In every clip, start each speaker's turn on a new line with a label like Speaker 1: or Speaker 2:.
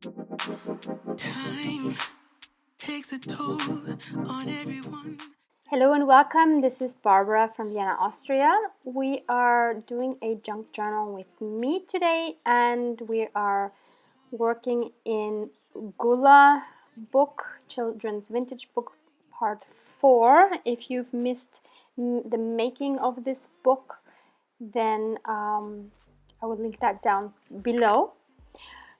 Speaker 1: Time takes a toll on everyone.
Speaker 2: Hello and welcome. This is Barbara from Vienna, Austria. We are doing a junk journal with me today, and we are working in Gulla book, children's vintage book, part 4. If you've missed the making of this book, then I will link that down below.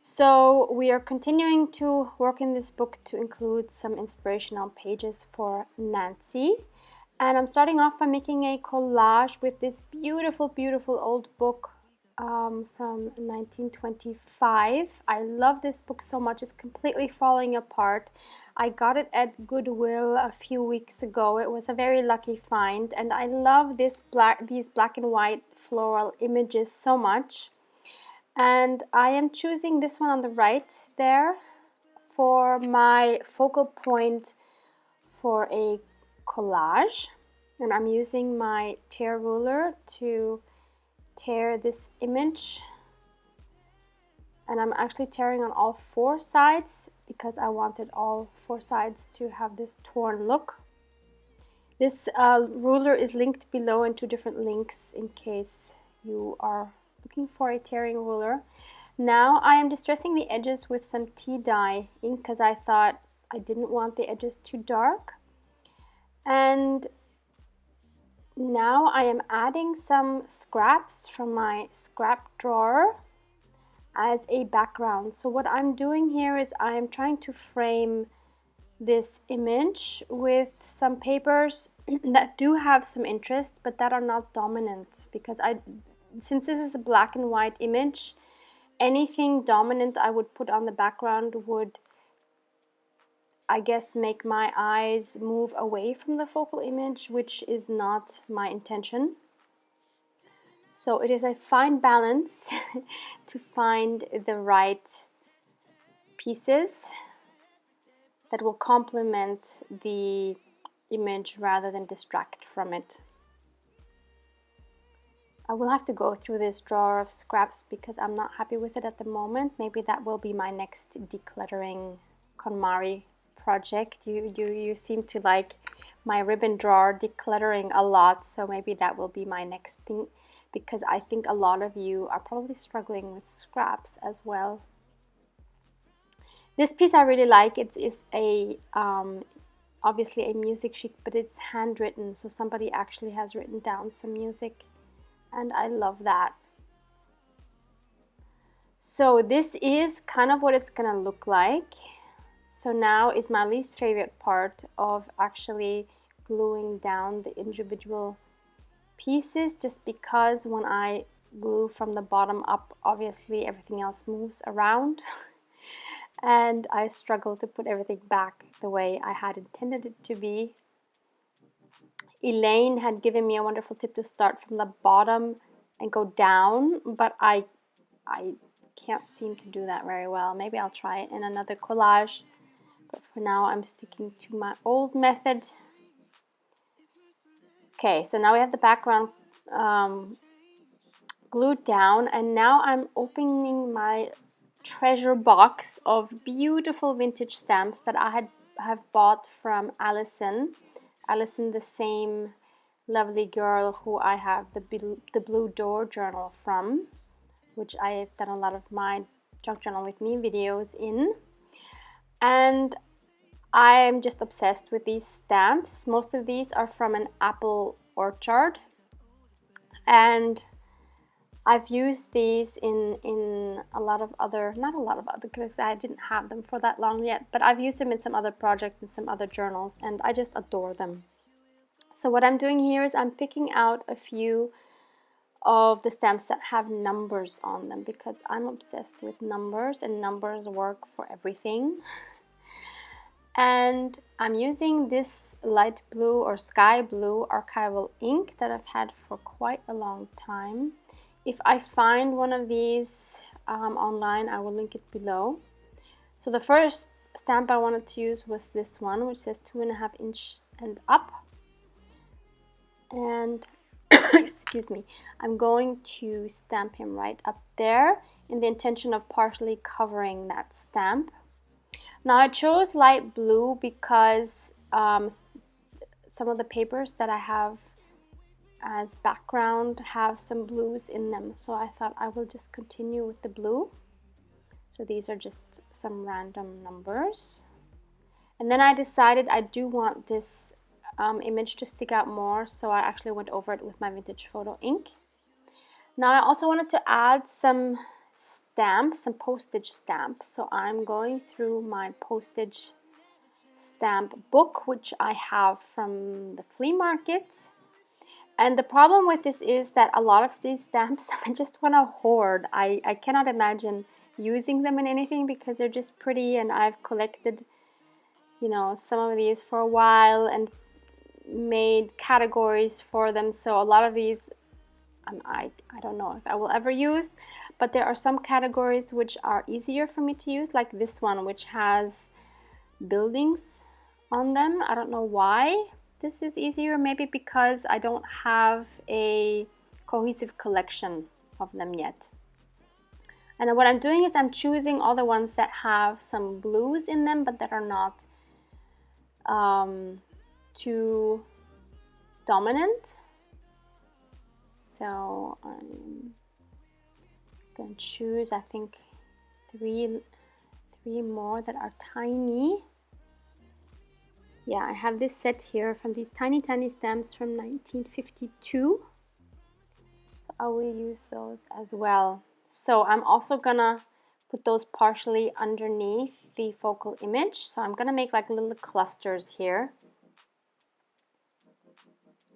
Speaker 2: So we are continuing to work in this book to include some inspirational pages for Nancy. And I'm starting off by making a collage with this beautiful, beautiful old book from 1925. I love this book so much. It's completely falling apart. I got it at Goodwill a few weeks ago. It was a very lucky find, and I love these black and white floral images so much. And I am choosing this one on the right there for my focal point for a collage, and I'm using my tear ruler to tear this image, and I'm actually tearing on all 4 sides because I wanted all 4 sides to have this torn look. This ruler is linked below in 2 different links in case you are looking for a tearing ruler. Now I am distressing the edges with some tea dye ink because I thought I didn't want the edges too dark. And now I am adding some scraps from my scrap drawer as a background. So what I'm doing here is I am trying to frame this image with some papers that do have some interest but that are not dominant, because since this is a black and white image, anything dominant I would put on the background would, I guess, make my eyes move away from the focal image, which is not my intention. So it is a fine balance to find the right pieces that will complement the image rather than distract from it. I will have to go through this drawer of scraps because I'm not happy with it at the moment. Maybe that will be my next decluttering KonMari project. You seem to like my ribbon drawer decluttering a lot, so maybe that will be my next thing, because I think a lot of you are probably struggling with scraps as well. This piece I really like. It is a obviously a music sheet, but it's handwritten, so somebody actually has written down some music, and I love that. So this is kind of what it's gonna look like. So now is my least favorite part of actually gluing down the individual pieces, just because when I glue from the bottom up, obviously everything else moves around and I struggle to put everything back the way I had intended it to be. Elaine had given me a wonderful tip to start from the bottom and go down, but I can't seem to do that very well. Maybe I'll try it in another collage, but for now I'm sticking to my old method. Okay, so now we have the background glued down, and now I'm opening my treasure box of beautiful vintage stamps that I have bought from Allison, the same lovely girl who I have the Blue Door journal from, which I have done a lot of my junk journal with me videos in. And I am just obsessed with these stamps. Most of these are from an apple orchard, and I've used these in a lot of other, not a lot of other, because I didn't have them for that long yet, but I've used them in some other projects and some other journals, and I just adore them. So what I'm doing here is I'm picking out a few of the stamps that have numbers on them, because I'm obsessed with numbers, and numbers work for everything. And I'm using this light blue or sky blue archival ink that I've had for quite a long time. If I find one of these online, I will link it below. So the first stamp I wanted to use was this one, which says 2.5 inches and up. And excuse me, I'm going to stamp him right up there in the intention of partially covering that stamp. Now I chose light blue because some of the papers that I have as background have some blues in them, so I thought I will just continue with the blue. So these are just some random numbers. And then I decided I do want this image to stick out more, so I actually went over it with my vintage photo ink. Now I also wanted to add some stamps, some postage stamps. So I'm going through my postage stamp book, which I have from the flea market. And the problem with this is that a lot of these stamps I just want to hoard. I cannot imagine using them in anything because they're just pretty, and I've collected, you know, some of these for a while and made categories for them. So a lot of these I don't know if I will ever use, but there are some categories which are easier for me to use, like this one, which has buildings on them. I don't know why this is easier, maybe because I don't have a cohesive collection of them yet. And what I'm doing is I'm choosing all the ones that have some blues in them, but that are not too dominant. So I'm going to choose, I think, three more that are tiny. Yeah, I have this set here from these tiny stamps from 1952. So I will use those as well. So I'm also gonna put those partially underneath the focal image. So I'm gonna make like little clusters here,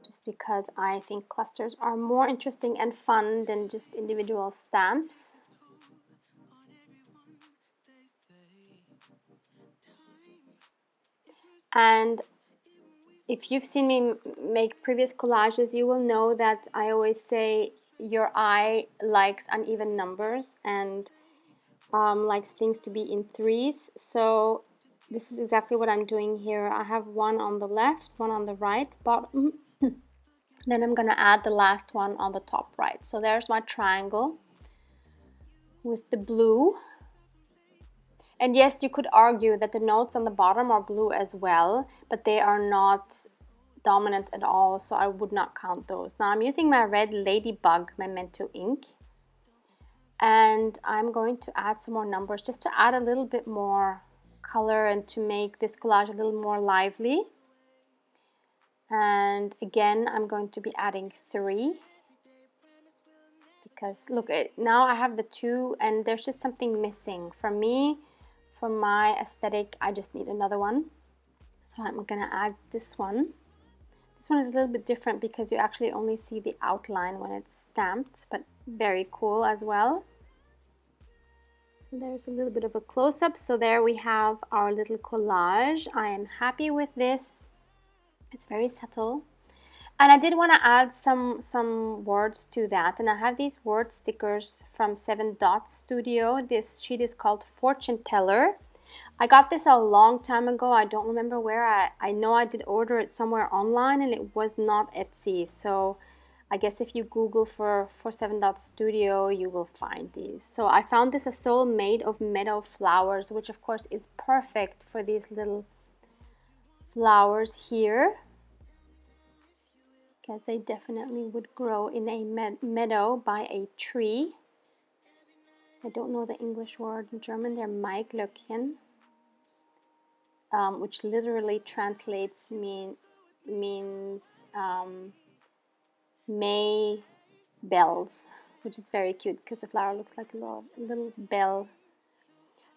Speaker 2: just because I think clusters are more interesting and fun than just individual stamps. And if you've seen me make previous collages, you will know that I always say your eye likes uneven numbers and likes things to be in threes. So this is exactly what I'm doing here. I have one on the left, one on the right bottom. Then I'm gonna add the last one on the top right. So there's my triangle with the blue. And yes, you could argue that the notes on the bottom are blue as well, but they are not dominant at all, so I would not count those. Now I'm using my red Ladybug Memento ink, and I'm going to add some more numbers just to add a little bit more color and to make this collage a little more lively. And again, I'm going to be adding 3 because look, now I have the 2 and there's just something missing. For me, for my aesthetic, I just need another one. So I'm gonna add this one. This one is a little bit different because you actually only see the outline when it's stamped, but very cool as well. So there's a little bit of a close-up. So there we have our little collage. I am happy with this. It's very subtle. And I did want to add some words to that. And I have these word stickers from 7 Dot Studio. This sheet is called Fortune Teller. I got this a long time ago. I don't remember where. I know I did order it somewhere online and it was not Etsy. So I guess if you Google for 7 Dot Studio, you will find these. So I found this a soul made of meadow flowers, which of course is perfect for these little flowers here, because they definitely would grow in a meadow by a tree. I don't know the English word. In German, they're Maiglöckchen, which literally translates means May bells, which is very cute because the flower looks like a little bell.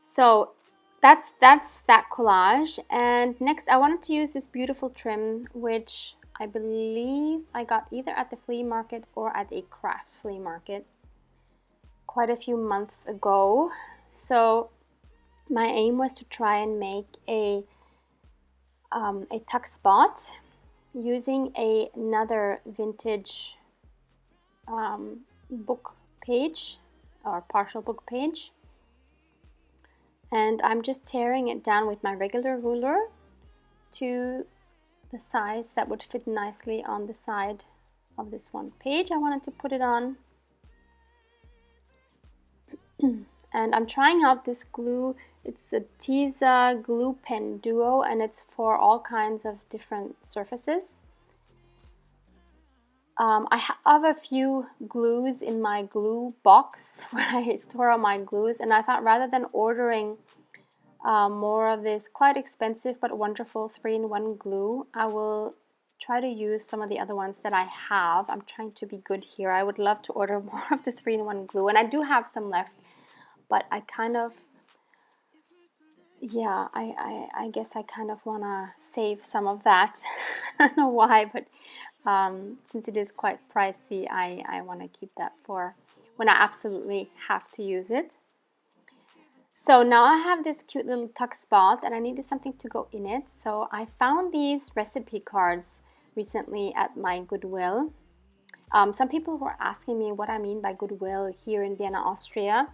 Speaker 2: So that's that collage. And next, I wanted to use this beautiful trim, which I believe I got either at the flea market or at a craft flea market quite a few months ago. So my aim was to try and make a tuck spot using another vintage book page or partial book page. And I'm just tearing it down with my regular ruler to the size that would fit nicely on the side of this one page. I wanted to put it on. And I'm trying out this glue. It's a Tisa glue pen duo, and it's for all kinds of different surfaces. I have a few glues in my glue box where I store all my glues, and I thought rather than ordering more of this quite expensive but wonderful 3-in-1 glue, I will try to use some of the other ones that I have. I'm trying to be good here. I would love to order more of the 3-in-1 glue, and I do have some left, but I kind of, yeah, I guess I kind of want to save some of that. I don't know why, but since it is quite pricey, I want to keep that for when I absolutely have to use it. So now I have this cute little tuck spot, and I needed something to go in it. So I found these recipe cards recently at my Goodwill. Some people were asking me what I mean by Goodwill here in Vienna, Austria.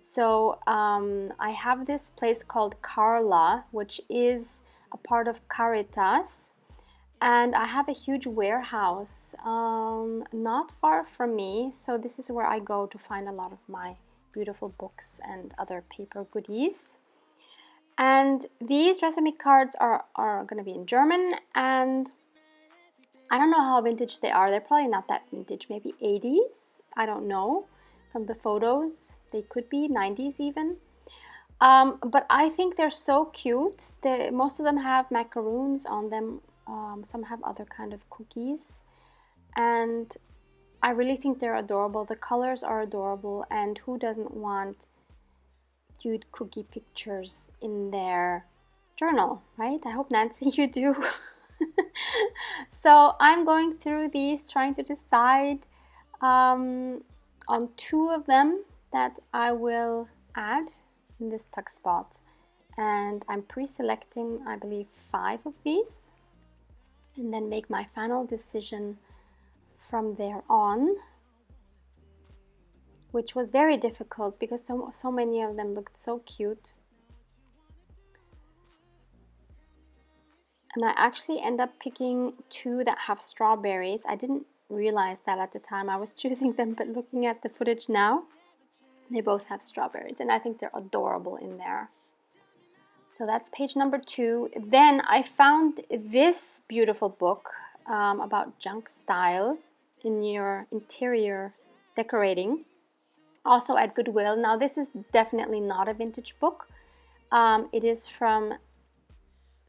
Speaker 2: So I have this place called Carla, which is a part of Caritas, and I have a huge warehouse not far from me. So this is where I go to find a lot of my beautiful books and other paper goodies. And these recipe cards are going to be in German, and I don't know how vintage they are. They're probably not that vintage, maybe 80s. I don't know. From the photos, they could be 90s even. But I think they're so cute. Most of them have macaroons on them. Some have other kind of cookies. And I really think they're adorable. The colors are adorable. And who doesn't want cute cookie pictures in their journal, right? I hope, Nancy, you do. So I'm going through these, trying to decide on 2 of them that I will add in this tuck spot. And I'm pre-selecting, I believe, 5 of these, and then make my final decision from there on, which was very difficult because so many of them looked so cute. And I actually end up picking 2 that have strawberries. I didn't realize that at the time I was choosing them, but looking at the footage now, they both have strawberries, and I think they're adorable in there. So that's page number 2. Then I found this beautiful book about junk style in your interior decorating, also at Goodwill. Now this is definitely not a vintage book. It is from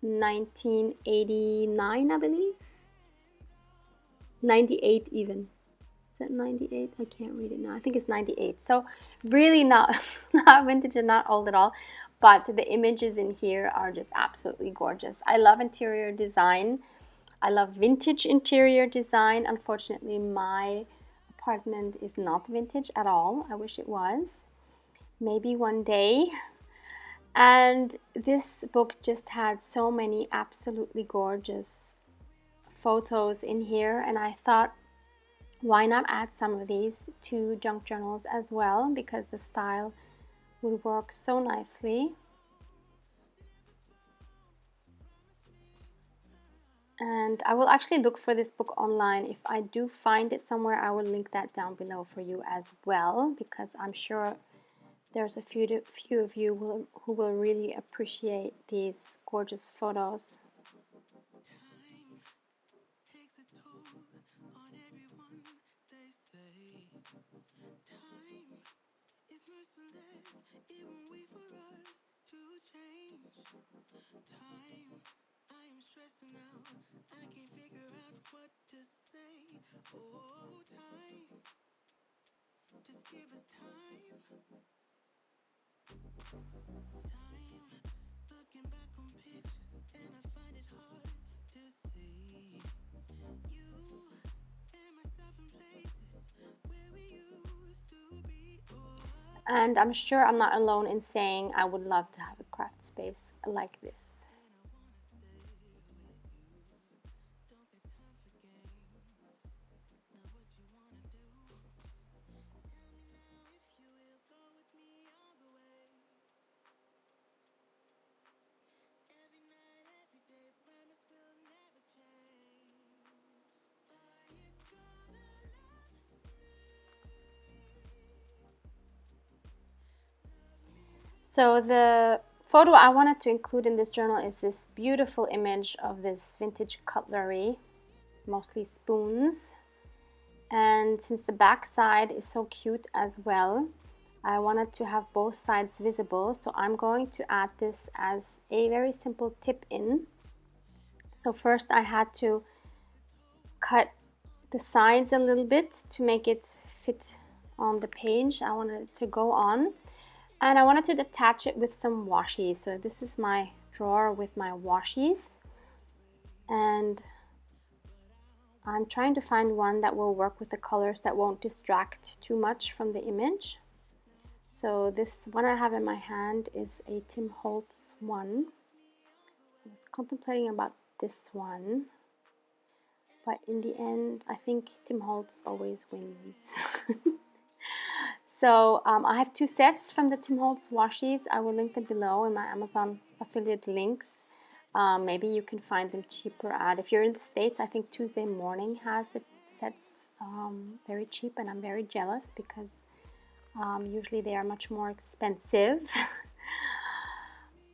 Speaker 2: 1989, I believe. 98 even. Is it 98? I can't read it now. I think it's 98. So really not vintage and not old at all. But the images in here are just absolutely gorgeous. I love interior design. I love vintage interior design. Unfortunately, my apartment is not vintage at all. I wish it was. Maybe one day. And this book just had so many absolutely gorgeous photos in here, and I thought, why not add some of these to junk journals as well, because the style would work so nicely. And I will actually look for this book online. If I do find it somewhere, I will link that down below for you as well, because I'm sure there's a few of you who will really appreciate these gorgeous photos.
Speaker 1: Takes a toll on everyone, they say. Time is merciless, it won't wait for us to change. Time, I am stressing out, I can't figure out what to say. Oh, time, just give us time. Time, looking back on pictures, and I find it hard to see you and myself in places where we used to be.
Speaker 2: And I'm sure I'm not alone in saying I would love to have a craft space like this. So the photo I wanted to include in this journal is this beautiful image of this vintage cutlery, mostly spoons. And since the back side is so cute as well, I wanted to have both sides visible. So I'm going to add this as a very simple tip in. So first I had to cut the sides a little bit to make it fit on the page I wanted it to go on. And I wanted to attach it with some washi. So this is my drawer with my washis. And I'm trying to find one that will work with the colors that won't distract too much from the image. So this one I have in my hand is a Tim Holtz one. I was contemplating about this one, but in the end, I think Tim Holtz always wins. So I have 2 sets from the Tim Holtz washis. I will link them below in my Amazon affiliate links. Maybe you can find them cheaper at, if you're in the States, I think Tuesday Morning has the sets very cheap, and I'm very jealous because usually they are much more expensive.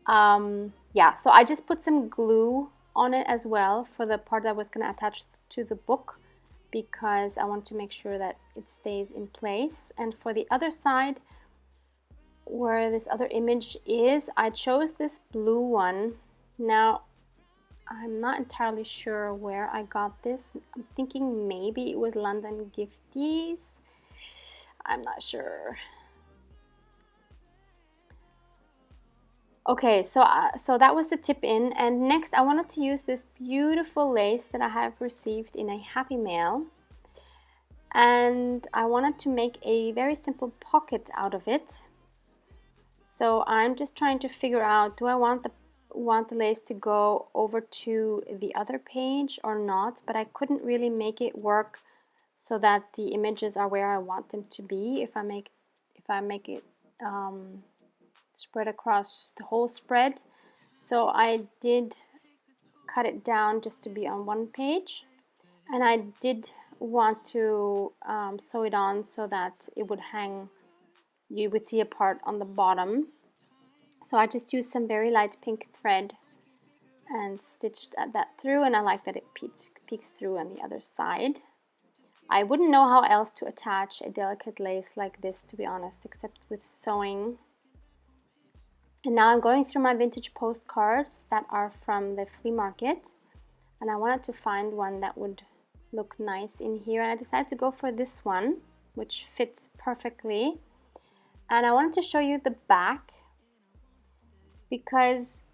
Speaker 2: Yeah, so I just put some glue on it as well for the part that I was going to attach to the book, because I want to make sure that it stays in place. And for the other side, where this other image is, I chose this blue one. Now, I'm not entirely sure where I got this. I'm thinking maybe it was London Gifties. I'm not sure. Okay, so that was the tip in, and next I wanted to use this beautiful lace that I have received in a Happy Mail, and I wanted to make a very simple pocket out of it. So I'm just trying to figure out, do I want the lace to go over to the other page or not? But I couldn't really make it work so that the images are where I want them to be if I make it spread across the whole spread. So I did cut it down just to be on one page, and I did want to sew it on so that it would hang, you would see a part on the bottom. So I just used some very light pink thread and stitched that through, and I like that it peeks through on the other side. I wouldn't know how else to attach a delicate lace like this, to be honest, except with sewing. And now I'm going through my vintage postcards that are from the flea market, and I wanted to find one that would look nice in here, and I decided to go for this one, which fits perfectly. And I wanted to show you the back because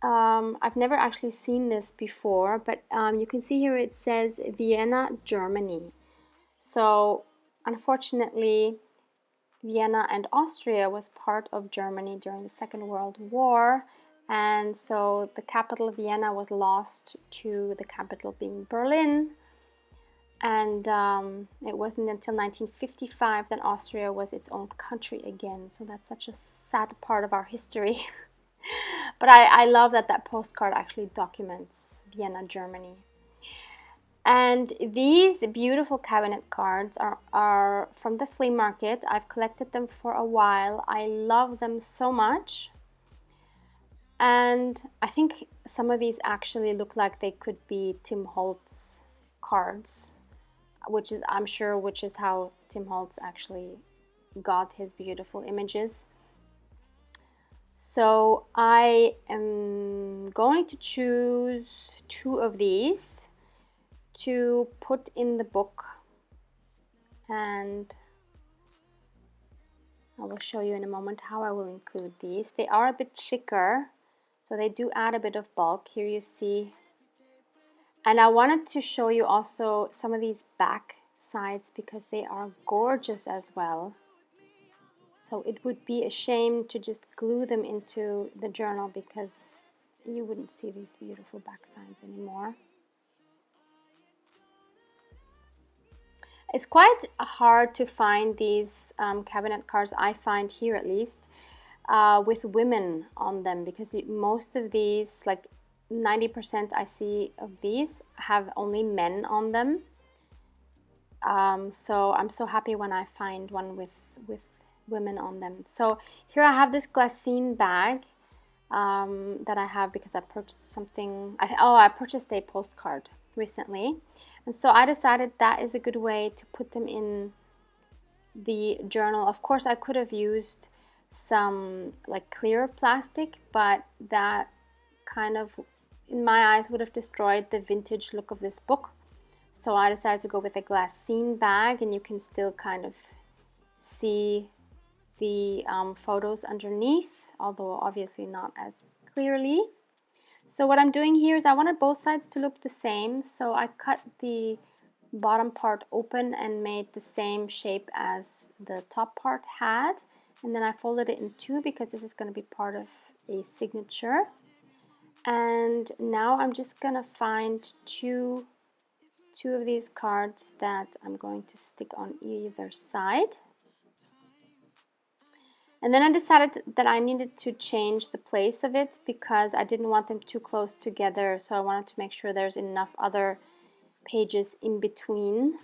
Speaker 2: I've never actually seen this before, but you can see here it says Vienna, Germany. So unfortunately, Vienna and Austria was part of Germany during the Second World War, and so the capital Vienna was lost to the capital being Berlin, and it wasn't until 1955 that Austria was its own country again. So that's such a sad part of our history. But I love that postcard actually documents Vienna, Germany. And these beautiful cabinet cards are from the flea market. I've collected them for a while. I love them so much. And I think some of these actually look like they could be Tim Holtz cards, which is, I'm sure, which is how Tim Holtz actually got his beautiful images. So I am going to choose 2 of these to put in the book, and I will show you in a moment how I will include these. They are a bit thicker, so they do add a bit of bulk. Here you see. And I wanted to show you also some of these back sides because they are gorgeous as well. So it would be a shame to just glue them into the journal because you wouldn't see these beautiful back sides anymore. It's quite hard to find these cabinet cards, I find here at least, with women on them, because most of these, like 90% I see of these, have only men on them. So I'm so happy when I find one with women on them. So here I have this glassine bag that I have because I purchased something. I purchased a postcard recently, and so I decided that is a good way to put them in the journal. Of course, I could have used some like clear plastic, but that kind of, in my eyes, would have destroyed the vintage look of this book. So I decided to go with a glassine bag, and you can still kind of see the photos underneath, although obviously not as clearly. So what I'm doing here is I wanted both sides to look the same, so I cut the bottom part open and made the same shape as the top part had, and then I folded it in two because this is going to be part of a signature. And now I'm just gonna find two of these cards that I'm going to stick on either side. And then I decided that I needed to change the place of it because I didn't want them too close together, so I wanted to make sure there's enough other pages in between.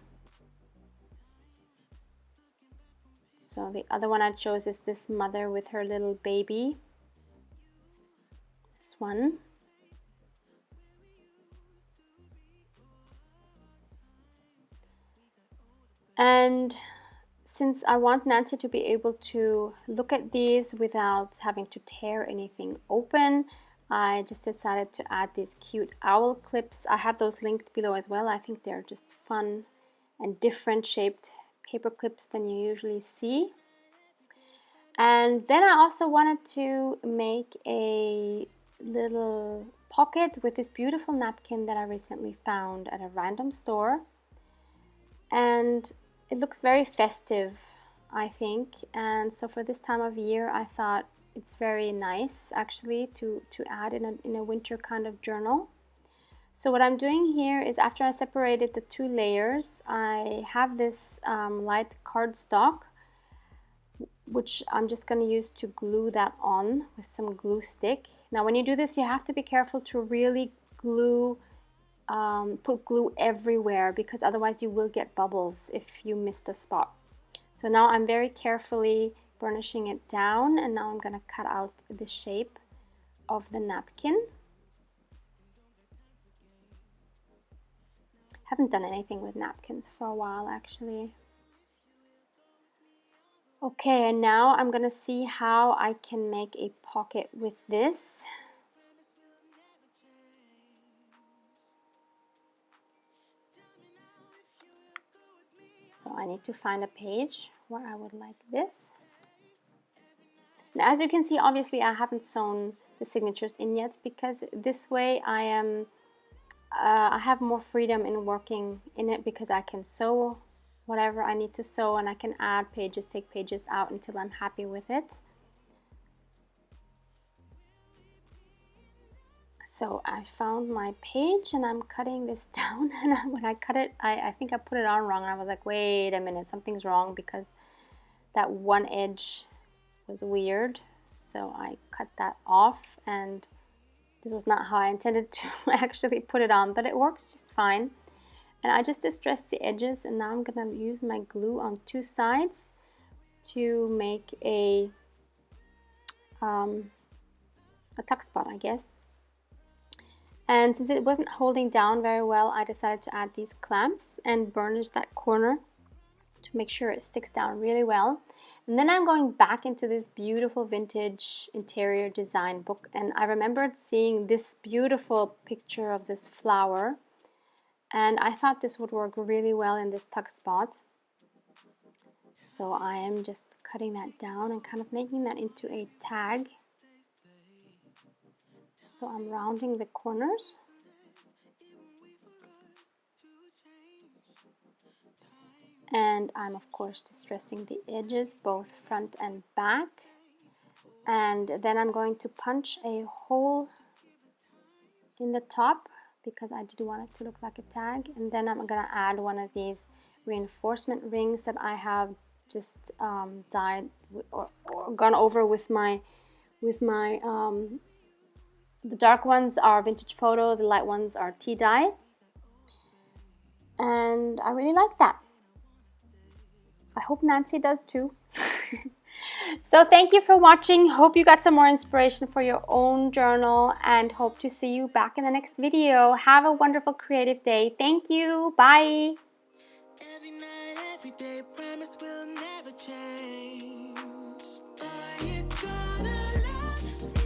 Speaker 2: So the other one I chose is this mother with her little baby. This one. And since I want Nancy to be able to look at these without having to tear anything open, I just decided to add these cute owl clips. I have those linked below as well. I think they're just fun and different shaped paper clips than you usually see. And then I also wanted to make a little pocket with this beautiful napkin that I recently found at a random store. And it looks very festive, I think, and so for this time of year I thought it's very nice actually to add in a winter kind of journal. So what I'm doing here is, after I separated the two layers, I have this light cardstock, which I'm just going to use to glue that on with some glue stick. Now when you do this, you have to be careful to really put glue everywhere, because otherwise you will get bubbles if you missed a spot. So now I'm very carefully burnishing it down, and now I'm going to cut out the shape of the napkin. Haven't done anything with napkins for a while actually. Okay, and now I'm going to see how I can make a pocket with this. So I need to find a page where I would like this. And as you can see, obviously I haven't sewn the signatures in yet, because this way I have more freedom in working in it, because I can sew whatever I need to sew, and I can add pages, take pages out until I'm happy with it. So I found my page and I'm cutting this down, and when I cut it, I think I put it on wrong, and I was like, wait a minute, something's wrong, because that one edge was weird. So I cut that off, and this was not how I intended to actually put it on, but it works just fine. And I just distressed the edges, and now I'm gonna use my glue on two sides to make a tuck spot, I guess. And since it wasn't holding down very well, I decided to add these clamps and burnish that corner to make sure it sticks down really well. And then I'm going back into this beautiful vintage interior design book, and I remembered seeing this beautiful picture of this flower, and I thought this would work really well in this tuck spot. So I am just cutting that down and kind of making that into a tag. So I'm rounding the corners. And I'm of course distressing the edges, both front and back. And then I'm going to punch a hole in the top, because I did want it to look like a tag. And then I'm gonna add one of these reinforcement rings that I have just dyed or gone over with my the dark ones are Vintage Photo, the light ones are tea dye, and I really like that. I hope Nancy does too. So thank you for watching. Hope you got some more inspiration for your own journal and hope to see you back in the next video. Have a wonderful creative day. Thank you. Bye.
Speaker 1: Every night, every day, promise will never change. Are you gonna love